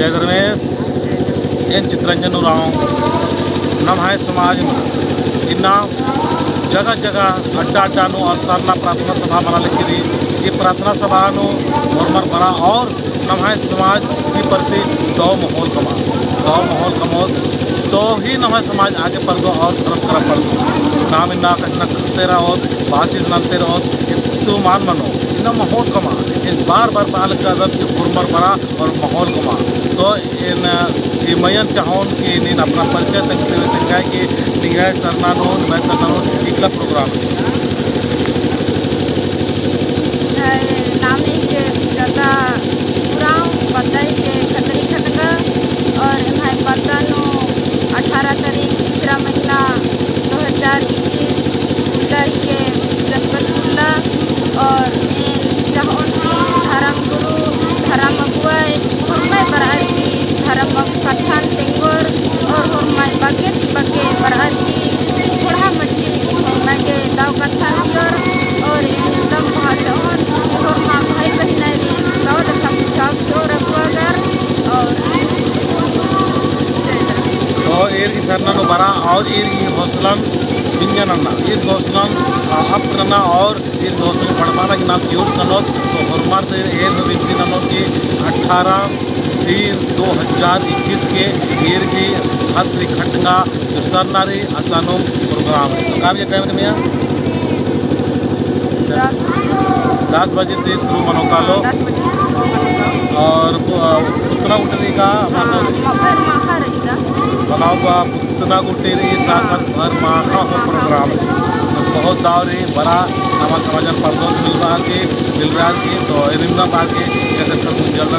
जय धर्मेश एन चित्रंजन राव नम है समाज इन्ना जगह जगह अड्डा अड्डानु और सरना प्रार्थना सभा बना लिखी ये प्रार्थना सभा नॉर्मल बना और नम है समाज के प्रति दो माहौल कमो तो ही नम है समाज आगे पढ़ दो और धर्म कर पढ़ दो नाम इन्ना कचना करते रहो बातचीत नलते रहो तू मान मनो इन्ना माहौल कमा इन बार पाल कदम की उर्मर बना और माहौल कमा तो इन मयन चाहोन कि इन अपना परिचय तंगते हुए तंगाय कि निगाह सरनानो मैं सरनानो इकला प्रोग्राम नाम के सुजाता पुराव पता के खतरी खटका और इमाय पतानो 18 तारीख तीसरा महीना 2021 उल्लाह के बृहस्पतिल्ला और इन चाहोन की धर्म गुरु धर्म अगुआई मैं बरार की धर्म कथन तेंगोर और हमारे बगे बरार की थोड़ा मछली हमारे के दाव कथन और एकदम पहचान कि हमा भाई बहनारी दाव लखा सुझाव जो रखवागर और तो एर सरना बरा और एर हौसलन बिंजन ईर हौसलन अपना और ईर हौसलन बढ़वाना के नाम जोर कनोत तो हरमार तो एर बिंदी ननोत की 18/3/2021 के एर की हत्री खटगा जो सरनारी आसानो प्रोग्राम है तो काफ़ी टाइम में 10 बजे से शुरू मनोकालो 10 बजे से शुरू मनोकालो और पुतना गुटरी का मतलब पुतना गुटेरी साथ साथ भर माखा हो प्रोग्राम तो बहुत दावरी बड़ा नवा समाजन पर्दों मिल रहा के तो इरिंदा पार के जगत जल्द